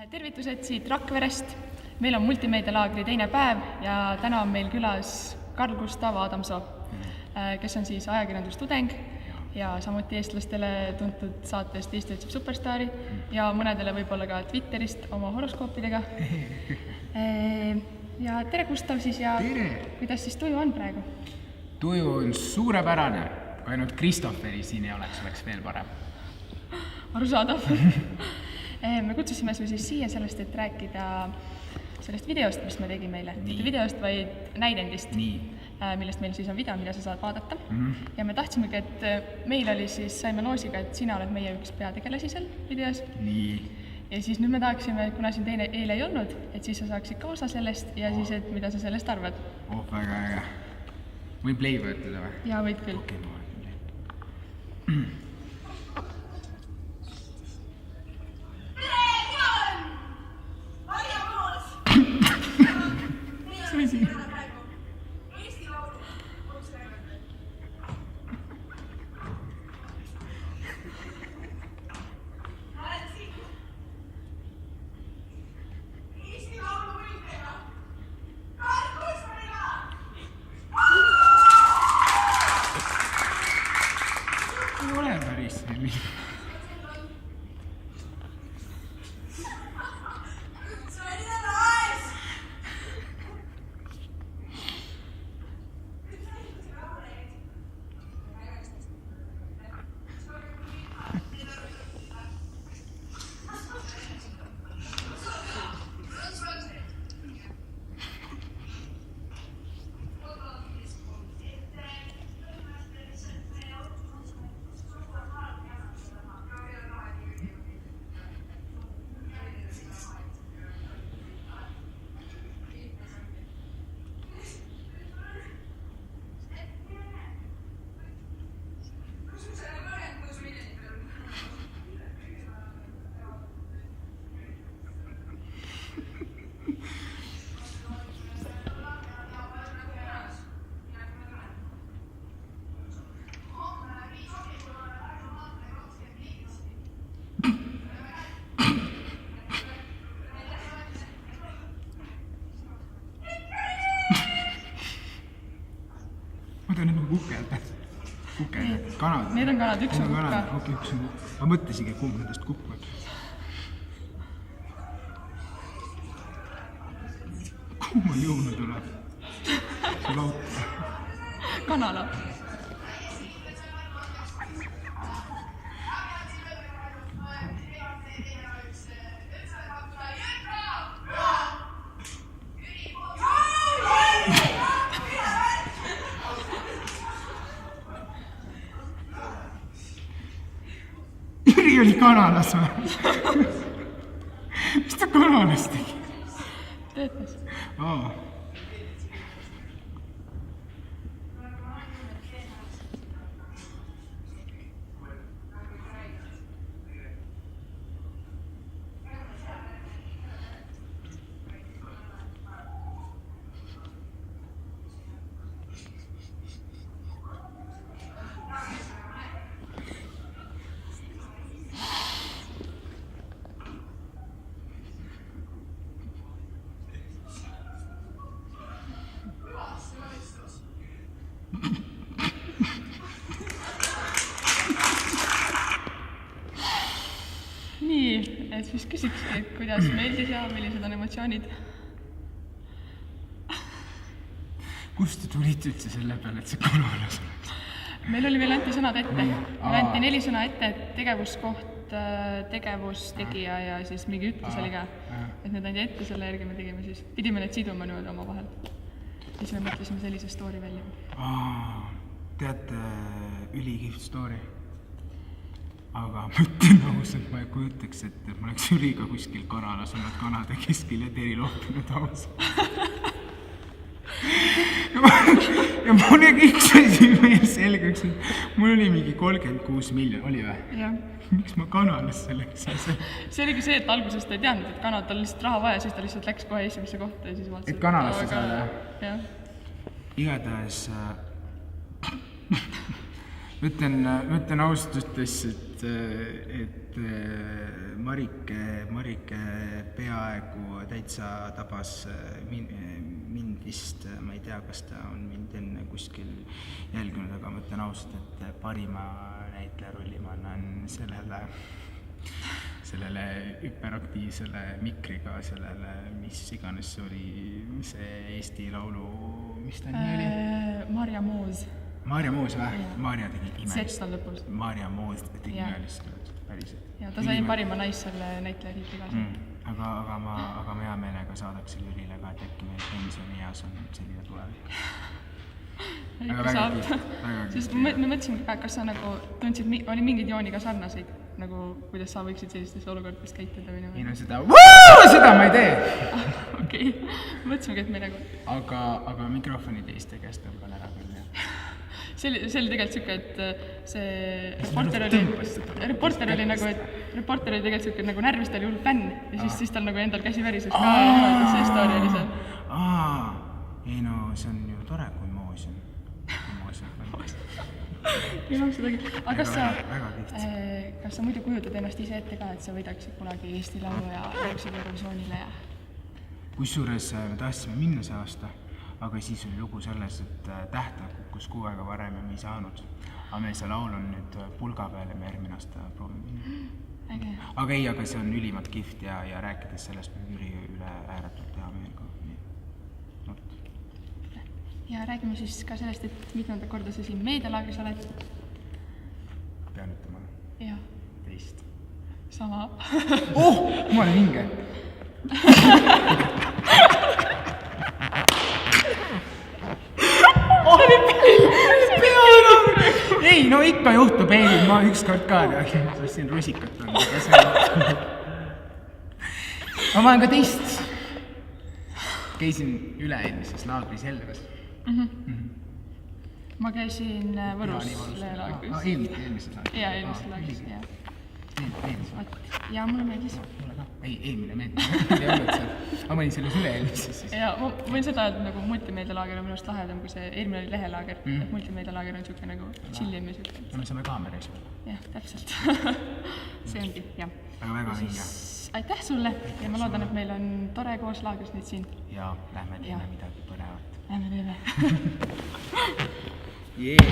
Tervitused siit Rakverest. Meil on multimeedialaagri teine päev ja täna on meil külas Karl Gustav Adamsoo, kes on siis ajakirjandustudeng ja samuti eestlastele tuntud saatest Eesti otsib superstaari ja mõnedele võib-olla ka Twitterist oma horoskoopidega. Ja tere Gustav siis ja Tere! Kuidas siis tuju on praegu? Tuju on suurepärane, kui ainult Kristofferi siin ei oleks veel parem. Arusaadav. Me kutsusime su siis siia sellest, et rääkida sellest videost, mis me tegime meile. Mitte videost, vaid näidendist, millest meil siis on video, mida sa saad vaadata. Ja me tahtsimegi, et meil oli siis, saime loosiga, et sina oled meie üks peategelasi seal videos. Ja siis nüüd me tahaksime, kuna siin teine eile ei olnud, et siis sa saaksid ka osa sellest ja siis, et mida sa sellest arvad. Väga äge. Võin play võetada või? Jaa, võid küll. Okei, ma võetan play. Ei ole päris selline. Need on kuked. Kanad. Need on kanad, üks on kukka. Okei, üks on kukka. Ma mõtlesingi, kumb nendest kukk on. Kuhu ma jõudnud tuleb? See laut. Kanala. Jüri oli kanalas või? Mis ta kanalas tegi? Töötas. Nii, et siis küsiks, et kuidas meeldis ja millised on emotsioonid? Kust te tulite üldse selle peale, et see kanalas oleks? Meil anti sõnad ette. Meil anti 4 sõna ette, et tegevuskoht, tegevustegija ja siis mingi ütlus oli ka. Et need andi ette, selle järgi me tegime siis. Pidime need siduma nüüd oma vahel. Siis me mõtlesime sellise story välja. Teate, ülikihvt story. Aga ma ütlen ausalt, ma ei kujutaks, et ma oleks Jüriga kuskil kanalas olnud kanade keskil ja teri loopinud ausalt. Ja mul oli üks asi veel selgeks, et mul oli mingi 36 miljon, oli või? Jah. Miks ma kanalas selleks? See oligi see, et alguses ta ei teadnud, et kanad tal lihtsalt raha vaja, siis ta lihtsalt läks kohe esimesse kohta ja siis vaatas. Et kanalasse saada? Jah. Igatahes ütlen ausalt üttes, et et Marike peaaegu täitsa tabas mind vist, ma ei tea, kas ta on mind enne kuskil jälginud, aga ma ütlen ausalt, et parima näitlejarolli ma annan sellele hüperaktiivsele Mikriga, sellele, mis iganes see oli, see Eesti Laulu, mis ta nimi oli? Marja Moos. Marja Moos või? Marja tegi imelist. Sett on lõpus. Marja Moos tegi imelist, päriselt. Ja ta sai parima naist selle näitlejariiti kaasa. Aga ma hea meelega saadaks selle Jürile ka, et äkki meil pensionieas on selline tulevik. Aga väga kiirt. Sest me mõtlesime ka, kas sa nagu tundsid, oli mingeid jooni ka sarnaseid, nagu kuidas sa võiksid sellistes olukordades käituda või ei no seda ma ei tee! Okei, mõtlesimegi, et me nagu... Aga mikrofoni teiste käest tõmban ära küll, jah. See oli tegelikult siuke, et see reporter oli nagu, et reporter oli tegelikult siuke nagu närvis, ta oli hull fänn ja siis tal nagu endal käsi värises ka ja see story oli seal. Ei no, see on ju tore, kui moos on. Ei noh, sedagi. Aga kas sa muidu kujutad ennast ise ette ka, et sa võidaksid kunagi Eesti Laulu ja jõuksid Eurovisioonile ja... Kusjuures me tahtsime minna see aasta, aga siis oli lugu selles, et tähtaeg kukkus 6 aega varem ja me ei saanud. Aga meil see laul on nüüd pulga peal ja me järgmine aasta proovime minna. Aga see on ülimalt kihvt ja rääkides sellest me Jüri üle ääretult hea meel ka. Ja räägime siis ka sellest, et mitmenda korda sa siin meedialaagris oled. Pean ütlema? Jah. Teist. Sama. Ma olen hinge. Ei, no ikka juhtub, ma ükskord ka siin rusikat on. Ma olen ka teist. Käisin üle-eelmises laagris Helves. Ma käisin Võrus laagris. Eelmises laagris? Jaa, eelmises laagris, jah. Jaa, mulle meeldis. Ei, eelmine meeldis. Ma olin selles üle-eelmises siis. Jaa, ma võin seda öelda, nagu multimeedialaager on minust lahedam, kui see eelmine oli lehelaager. Multimeedialaager on siuke nagu chillim ja siuke. Me saame kaameras. Jah, täpselt. See ongi, jah. Aga väga hinge. Aitäh sulle ja ma loodan, et meil on tore koos laagris nüüd siin. Jaa, lähme teeme midagi põnevat. Lähme teeme. Jee!